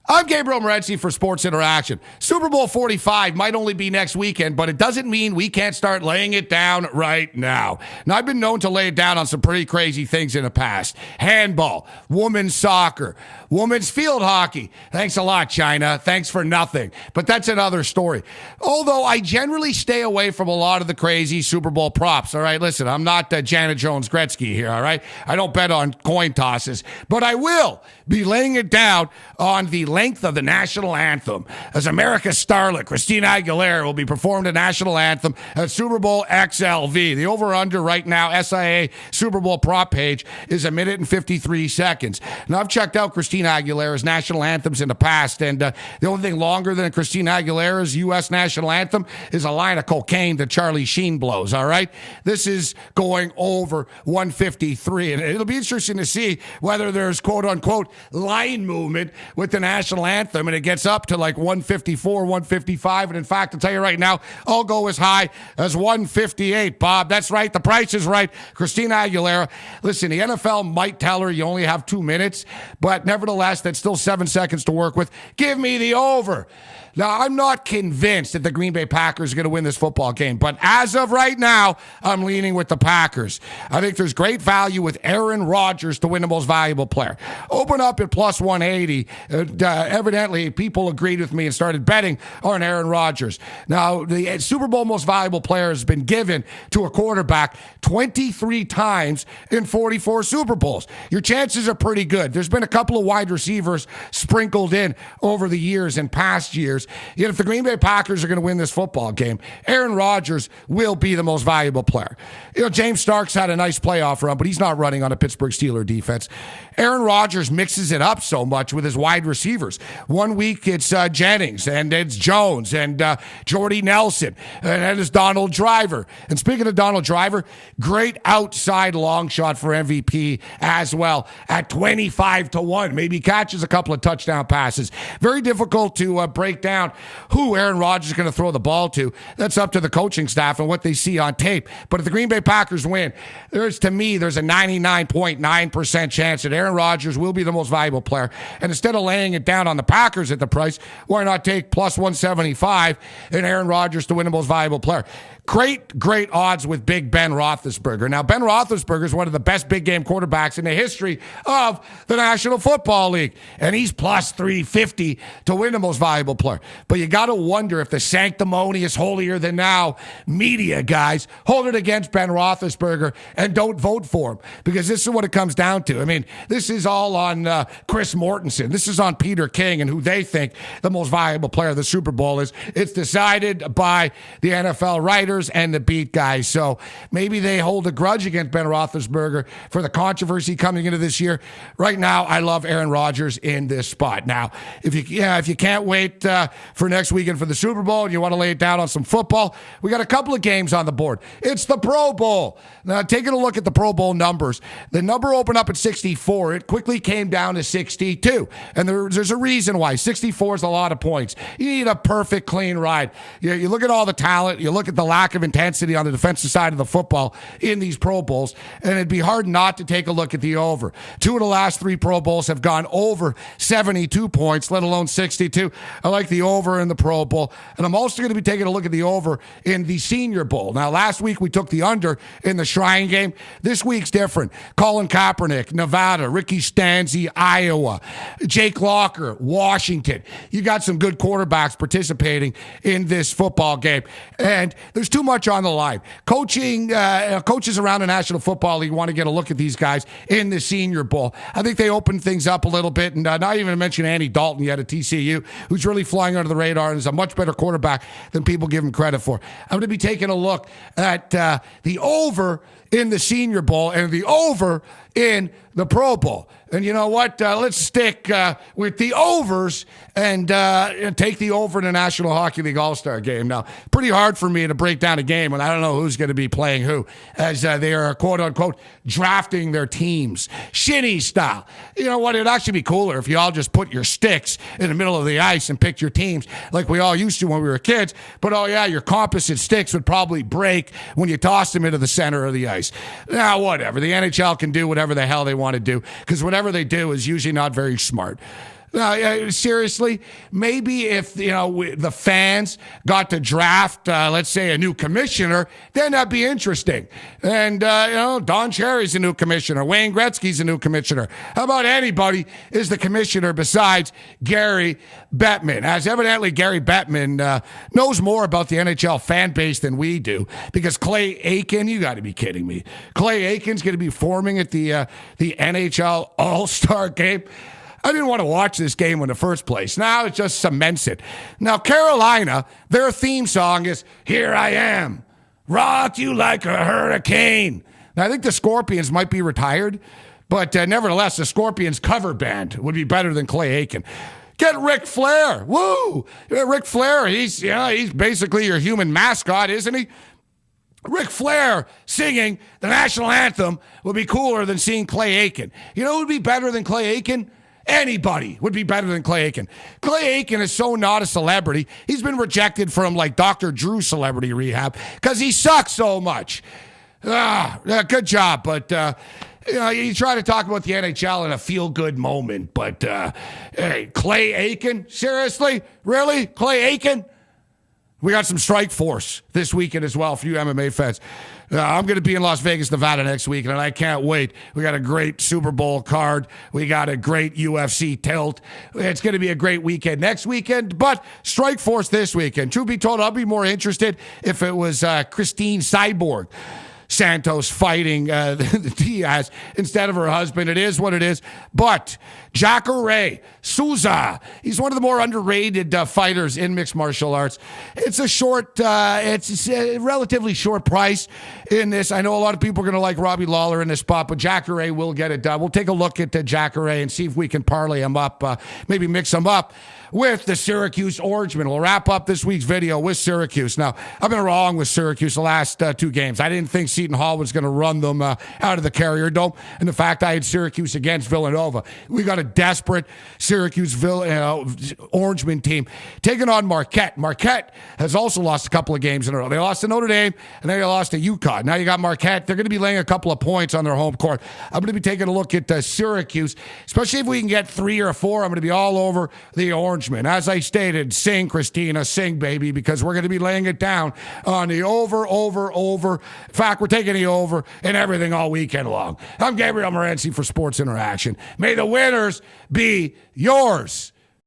I'm Gabriel Morency for Sports Interaction. Super Bowl 45 might only be next weekend, but it doesn't mean we can't start laying it down right now. Now, I've been known to lay it down on some pretty crazy things in the past. Handball, women's soccer, women's field hockey. Thanks a lot, China. Thanks for nothing. But that's another story. Although I generally stay away from a lot of the crazy Super Bowl props, all right? Listen, I'm not Janet Jones-Gretzky here, all right? I don't bet on coin tosses, but I will be laying it down on the length of the national anthem as America's starlet Christina Aguilera will be performing the national anthem at Super Bowl XLV. The over-under right now, SIA Super Bowl prop page, is 1 minute and 53 seconds. Now, I've checked out Christina Aguilera's national anthems in the past, and the only thing longer than Christina Aguilera's U.S. national anthem is a line of cocaine that Charlie Sheen blows, all right? This is going over 153, and it'll be interesting to see whether there's quote-unquote line movement with the national anthem and it gets up to like 154, 155. And in fact, I'll tell you right now, I'll go as high as 158, Bob. That's right. The price is right. Christina Aguilera. Listen, the NFL might tell her you only have 2 minutes, but nevertheless, that's still 7 seconds to work with. Give me the over. Now, I'm not convinced that the Green Bay Packers are going to win this football game, but as of right now, I'm leaning with the Packers. I think there's great value with Aaron Rodgers to win the most valuable player. Open up at plus 180. Evidently, people agreed with me and started betting on Aaron Rodgers. Now, the Super Bowl most valuable player has been given to a quarterback 23 times in 44 Super Bowls. Your chances are pretty good. There's been a couple of wide receivers sprinkled in over the years and past years. Yet if the Green Bay Packers are going to win this football game, Aaron Rodgers will be the most valuable player. You know, James Starks had a nice playoff run, but he's not running on a Pittsburgh Steelers defense. Aaron Rodgers mixes it up so much with his wide receivers. 1 week it's Jennings, and it's Jones, and Jordy Nelson, and then it's Donald Driver. And speaking of Donald Driver, great outside long shot for MVP as well at 25-1. Maybe catches a couple of touchdown passes. Very difficult to break down who Aaron Rodgers is going to throw the ball to. That's up to the coaching staff and what they see on tape. But if the Green Bay Packers win, there's a 99.9% chance that Aaron Rodgers will be the most valuable player. And instead of laying it down on the Packers at the price, why not take plus 175 and Aaron Rodgers to win the most valuable player? Great odds with Big Ben Roethlisberger. Now, Ben Roethlisberger is one of the best big game quarterbacks in the history of the National Football League. And he's plus 350 to win the most valuable player. But you got to wonder if the sanctimonious, holier-than-thou media guys hold it against Ben Roethlisberger and don't vote for him. Because this is what it comes down to. I mean, this is all on Chris Mortensen. This is on Peter King and who they think the most valuable player of the Super Bowl is. It's decided by the NFL writers and the beat guys. So maybe they hold a grudge against Ben Roethlisberger for the controversy coming into this year. Right now, I love Aaron Rodgers in this spot. Now, if you can't wait for next weekend for the Super Bowl and you want to lay it down on some football, we got a couple of games on the board. It's the Pro Bowl. Now, taking a look at the Pro Bowl numbers, the number opened up at 64. It quickly came down to 62. And there's a reason why. 64 is a lot of points. You need a perfect, clean ride. You look at all the talent. You look at the lack of intensity on the defensive side of the football in these Pro Bowls, and it'd be hard not to take a look at the over. 2 of the last 3 Pro Bowls have gone over 72 points, let alone 62. I like the over in the Pro Bowl, and I'm also going to be taking a look at the over in the Senior Bowl. Now, last week we took the under in the Shrine Game. This week's different. Colin Kaepernick, Nevada. Ricky Stanzi, Iowa. Jake Locker, Washington. You got some good quarterbacks participating in this football game, and there's too much on the line. Coaches around the National Football League want to get a look at these guys in the Senior Bowl. I think they opened things up a little bit, and not even to mention Andy Dalton yet at TCU, who's really flying under the radar and is a much better quarterback than people give him credit for. I'm going to be taking a look at the over in the Senior Bowl and the over in the Pro Bowl. And you know what? Let's stick with the overs and take the over in the National Hockey League All Star Game. Now, pretty hard for me to break down a game when I don't know who's going to be playing who, as they are, quote unquote, drafting their teams, shinny style. You know what? It'd actually be cooler if you all just put your sticks in the middle of the ice and picked your teams like we all used to when we were kids. But oh yeah, your composite sticks would probably break when you toss them into the center of the ice. Now, whatever. The NHL can do whatever the hell they want to do, because whatever they do is usually not very smart. Seriously, maybe if the fans got to draft, let's say, a new commissioner, then that'd be interesting. And Don Cherry's a new commissioner. Wayne Gretzky's a new commissioner. How about anybody is the commissioner besides Gary Bettman? As evidently Gary Bettman knows more about the NHL fan base than we do, because Clay Aiken, you got to be kidding me. Clay Aiken's going to be forming at the NHL All Star Game. I didn't want to watch this game in the first place. Now it just cements it. Now, Carolina, their theme song is "Here I Am, Rock You Like a Hurricane." Now, I think the Scorpions might be retired, but nevertheless, the Scorpions cover band would be better than Clay Aiken. Get Ric Flair. Woo! Ric Flair, he's basically your human mascot, isn't he? Ric Flair singing the national anthem would be cooler than seeing Clay Aiken. You know who would be better than Clay Aiken? Anybody would be better than Clay Aiken. Clay Aiken is so not a celebrity. He's been rejected from like Dr. Drew celebrity rehab because he sucks so much. Good job, but you try to talk about the NHL in a feel-good moment, but hey, Clay Aiken? Seriously? Really? Clay Aiken? We got some Strikeforce this weekend as well for you MMA fans. I'm going to be in Las Vegas, Nevada next weekend, and I can't wait. We got a great Super Bowl card. We got a great UFC tilt. It's going to be a great weekend next weekend, but Strikeforce this weekend. Truth be told, I'll be more interested if it was Christine Cyborg Santos fighting Diaz instead of her husband. It is what it is. But Jacare Souza, he's one of the more underrated fighters in mixed martial arts. It's a relatively short price in this. I know a lot of people are going to like Robbie Lawler in this spot, but Jacare will get it done. We'll take a look at Jacare and see if we can parlay him up, maybe mix him up with the Syracuse Orangemen. We'll wrap up this week's video with Syracuse. Now, I've been wrong with Syracuse the last two games. I didn't think Seton Hall was going to run them out of the Carrier Dome. And the fact I had Syracuse against Villanova. We got a desperate Syracuse Orangemen team taking on Marquette. Marquette has also lost a couple of games in a row. They lost to Notre Dame, and then they lost to UConn. Now you got Marquette. They're going to be laying a couple of points on their home court. I'm going to be taking a look at Syracuse, especially if we can get 3 or 4. I'm going to be all over the Orangemen. As I stated, sing, Christina, sing, baby, because we're going to be laying it down on the over. In fact, we're taking the over and everything all weekend long. I'm Gabriel Morency for Sports Interaction. May the winners be yours.